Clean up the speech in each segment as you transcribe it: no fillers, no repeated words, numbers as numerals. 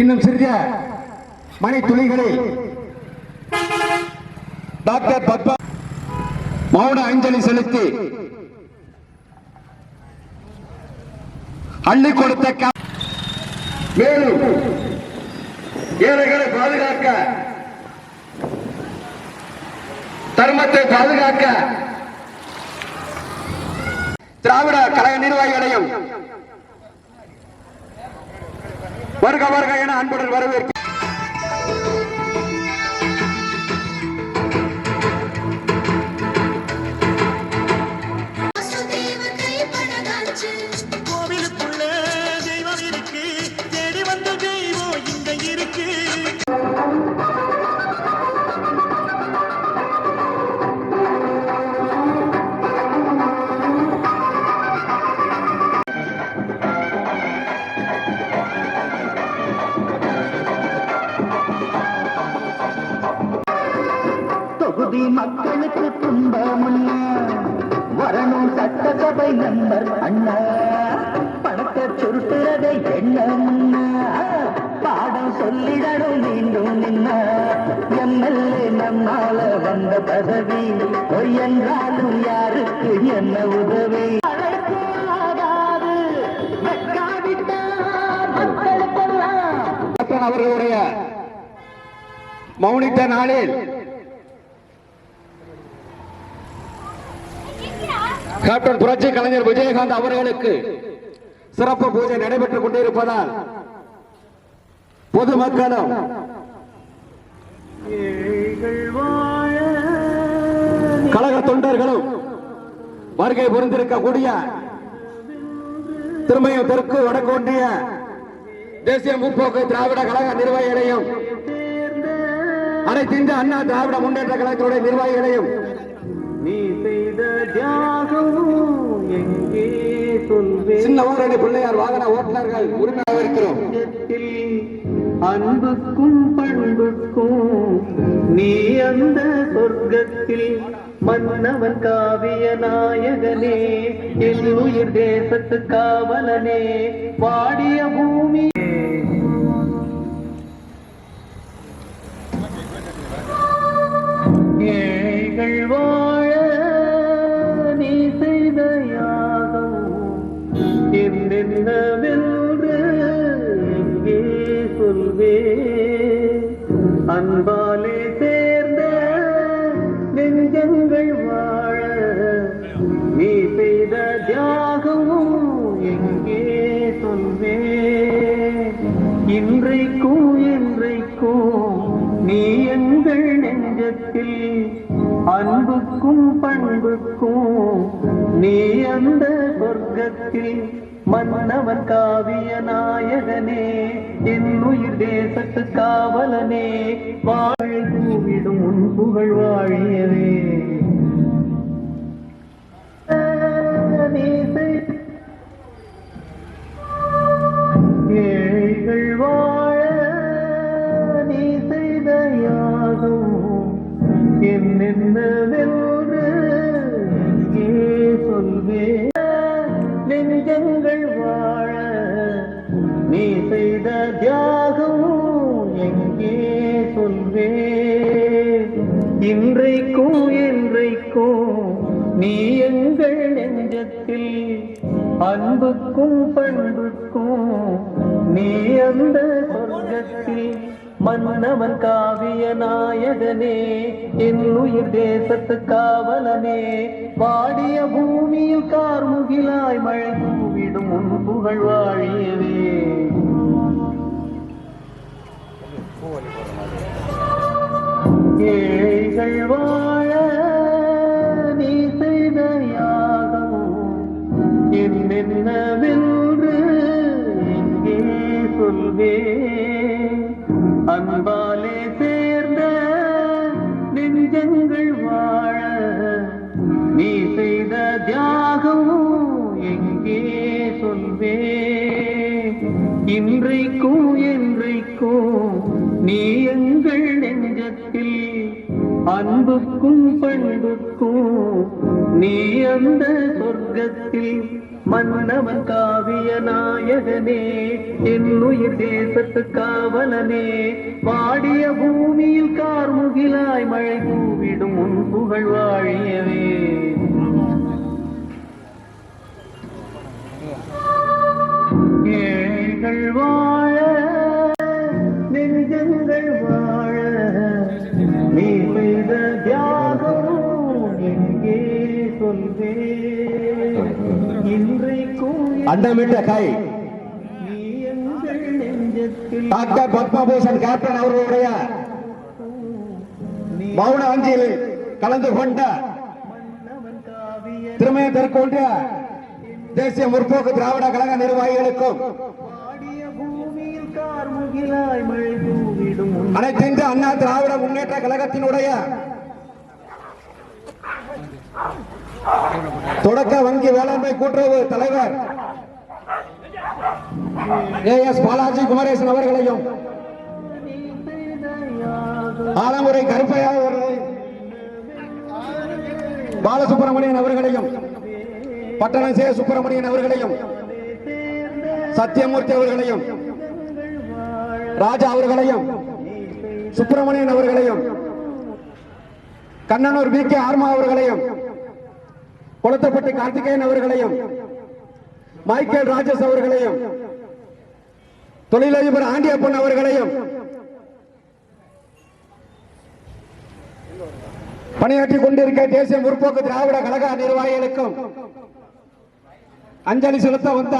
இன்னும் சிறிய மணி துளிகளில் டாக்டர் பத்மா மௌன அஞ்சலி செலுத்தி அள்ளி கொடுத்த மேலும் ஏழைகளை பாதுகாக்க, தர்மத்தை பாதுகாக்க திராவிட கழக நிர்வாகிகளையும் வருக வருக என அன்புடன் வரவேற்க. கோவிலுக்குள்ள தெய்வம் இருக்கு, தேடி வந்த தெய்வம் இங்க இருக்கு. தொகுதி மக்களுக்கு துன்பமுன்னா வரணும் சட்டசபை நம்பர் அண்ணா, பணத்தை சுருட்டுறதை என்ன முன்னா பாடம் சொல்லிடணும் மீண்டும் நின்ன எம்எல்ஏ நம்மால வந்த பதவி பொய் என்றாலும் யாருக்கு என்ன உதவி அவர்களுடைய மௌனித்த நாளில் கேப்டன் புரட்சி கலைஞர் விஜயகாந்த் அவர்களுக்கு சிறப்பு பூஜை நடைபெற்றுக் கொண்டிருப்பதால் பொதுமக்களும் கழக தொண்டர்களும் வருகை புரிந்திருக்கக்கூடிய திருமையும் தெற்கு வடக்கு ஒன்றிய தேசிய முற்போக்கு திராவிட கழக நிர்வாகிகளையும் அனைத்து இந்திய அண்ணா திராவிட முன்னேற்ற கழகத்துடைய நிர்வாகிகளையும் நீ செய்த தியாகம் எங்கே சொல்வேன், சின்ன ஊரணி பிள்ளையார் வாகன ஓட்டுநர்கள் உரிமையாக இருக்கிறோம். அன்புக்கும் பண்புக்கும் நீ அந்த சொர்க்கத்தில் மன்னவன் காவிய நாயகனே, என் உயிர் தேசத்து காவலனே, வாடிய பூமி ஏழைகள் வாழ நீ செய்த யாகம் என்னென்னவென்று எங்கே சொல்வே, அன்பாலே சேர்ந்த நெஞ்சங்கள் வாழ நீ செய்த தியாகமும் எங்கே சொல்வே, இன்றைக்கும் என்றைக்கும் நீ எங்கள் நெஞ்சத்தில் அன்புக்கும் பண்புக்கும் நீ அந்த சொர்க்கத்தில் மன்னவன் காவிய நாயகனே, என் உயிர் தேசத்து காவலனே, வாழ்விடும் உன் புகழ் வாழியவே. ஏழைகள் வாழ நீ செய்த யாகம் என்னென்னவென்று எங்கே சொல்வே, நெஞ்சங்கள் வாழ நீ செய்த தியாகம் எங்கே சொல்வே, இன்றைக்கும் என்றைக்கும் நீ எங்கள் நெஞ்சத்தில் அன்புக்கும் பண்புக்கும் நீ அந்த சொர்க்கத்தில் மன்னவன் காவிய நாயகனே, என் உயிர் தேசத்து காவலனே, வாடிய பூமியில் கார்முகிலாய் மழை தூவிடும் உன் புகழ் வாழியவே. ஏழைகள் வாழ நீ செய்த யாகம் என்னென்னவென்று எங்கே சொல்வே, அன்பாலே சேர்ந்த நெஞ்சங்கள் வாழ நீ செய்த தியாகம் எங்கே சொல்வே, இன்றைக்கும் என்றைக்கும் நீ எங்கள் நெஞ்சத்தில் அன்புக்கும் பண்புக்கும் நீ அந்த சொர்க்கத்தில் மன்னவன் காவிய நாயகனே என்னுயிர் தேசத்து காவலனே பாடிய பூமியில் கார்முகிலாய் மழை பூவிடும் உன் புகழ் வாழியவே ஏழைகள் வாழ நெஞ்சங்கள் வாழ நீ செய்த தியாகம் எங்கே சொல்வே இன்றைக்கும் அண்டமிட்ட கை நீ எங்கள் நெஞ்சத்தில் டாக்டர் பத்மபூஷன் கேப்டன் அவர்களுடைய மௌன அஞ்சலில் கலந்து கொண்ட மன்னவன் காவிய திருமய தெற்கொண்ட தேசிய முற்போக்கு திராவிட கழக நிர்வாகிகளுக்கும் பாடிய பூமியில் கார்முகிலாய் மழை தூவிடும் உன் அனைத்து இந்திய அண்ணா திராவிட முன்னேற்ற கழகத்தினுடைய தொடக்க வங்கி வேளாண்மை கூட்டுறவு தலைவர் AS பாலாஜி குமரேசன் அவர்களையும் ஆலமுறை கருப்பையா அவர்களையும் பாலசுப்பிரமணியன் அவர்களையும் பட்டணம் சே சுப்பிரமணியன் அவர்களையும் சத்தியமூர்த்தி அவர்களையும் ராஜா அவர்களையும் சுப்பிரமணியன் அவர்களையும் கண்ணனூர் BK ஆர்மா அவர்களையும் கொளத்தப்பட்டி கார்த்திகேயன் அவர்களையும் மைக்கேல் ராஜேஷ் அவர்களையும் தொழிலதிபர் ஆண்டியப்பன் அவர்களையும் பணியாற்றிக் கொண்டிருக்க தேசிய முற்போக்கு திராவிட கழக நிர்வாகிகளுக்கும் அஞ்சலி செலுத்த வந்த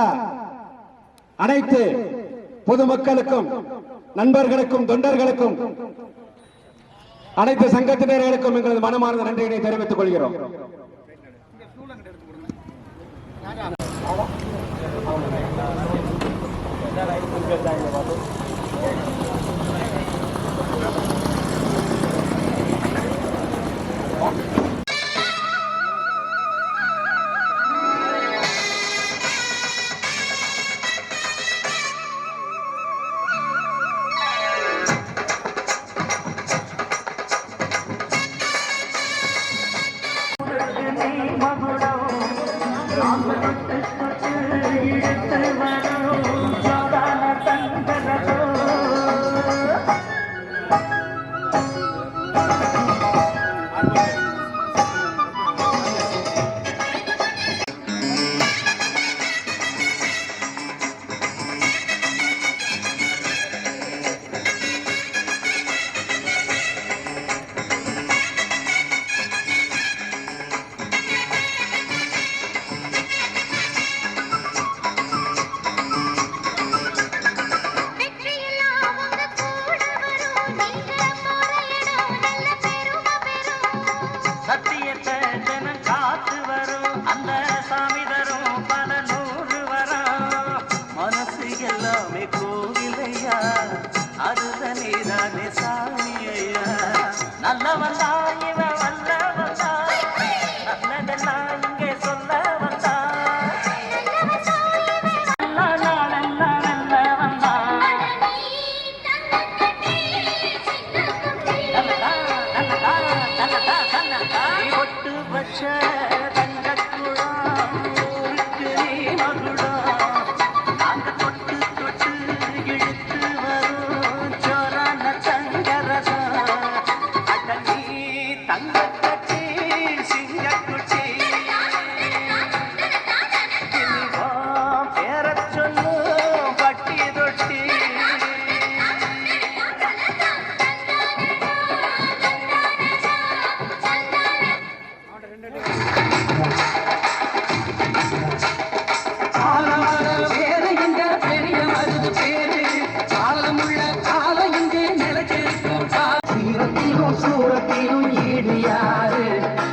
அனைத்து பொதுமக்களுக்கும் நண்பர்களுக்கும் தொண்டர்களுக்கும் அனைத்து சங்கத்தினர்களுக்கும் எங்களது மனமார்ந்த நன்றியினை தெரிவித்துக் கொள்கிறோம்.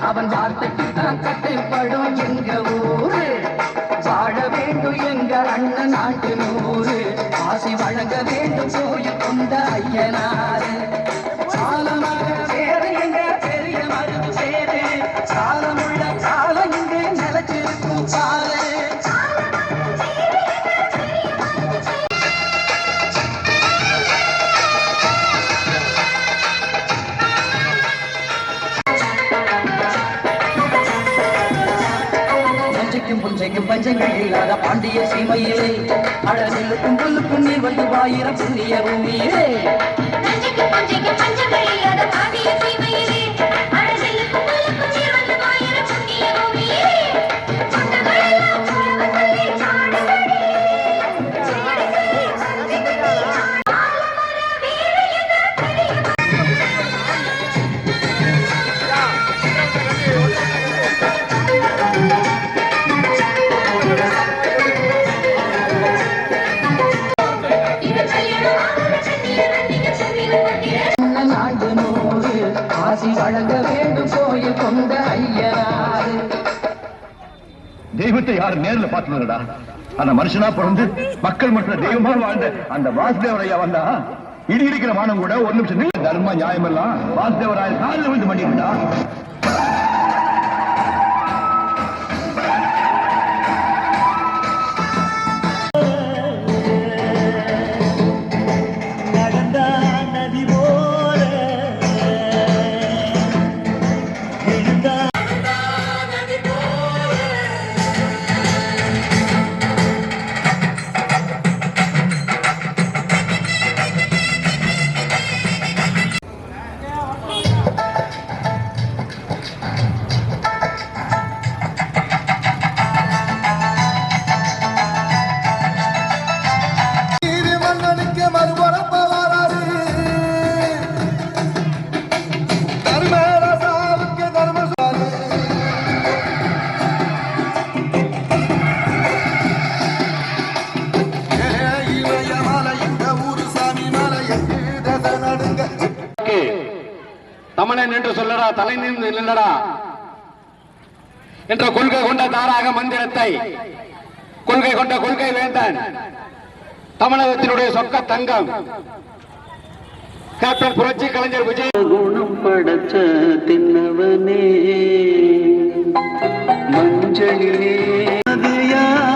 அவன் வார்த்தைக்கு தான் கட்டுப்படும் எங்க ஊரு வாழ வேண்டும் எங்க அண்ணன் நாட்டு நூறு ஆசி வழங்க வேண்டும் கோயில் கொண்ட ஐயனாரு சாலமாக வேற எங்க பெரிய மருந்து சேரு சாலமுள்ள காலம் இங்கே நிலச்சிருக்கும் பாரு புஞ்சைக்கும் பஞ்சங்கள் இல்லாத பாண்டிய சீமையிலே அழகெல்லுக்கும் புல்லுக்கும் நீர் வந்து ஆயிரம் புண்ணிய பூமியிலே பஞ்சங்கள் இல்லாத பாண்டிய சீமையிலே அழகெல்லுக்கும் புல்லுக்கும் நீர் வந்து ஆயிரம் புண்ணிய பூமியிலே நாடு நூறு ஆசி வழங்க வேண்டும் கோயில் கொண்ட ஐயனாறு. தெய்வத்தை யாரு நேரில் பார்த்துடா அந்த மனுஷனா பிறந்து மக்கள் மற்றும் தெய்வமா வாழ்ந்த அந்த வாசுதேவரையா வந்தா இடி இருக்கிற மானம் கூட ஒரு நிமிஷம் நின்னு தர்ம நியாயம் எல்லாம் வாசுதேவராய காலில் வந்து பண்ணிருந்தா நடந்தா நதி போல எழுந்தா தமிழன் என்று சொல்லடா தலை நின்று நில்லடா என்ற கொள்கை கொண்ட தாராக மந்திரத்தை கொள்கை கொண்ட கொள்கை வேந்தன் தமிழகத்தினுடைய சொக்க தங்கம் கேப்டன் புரட்சி கலைஞர் விஜய் குணம் படைச்ச தின்னவனே மஞ்சளிலே அது யார்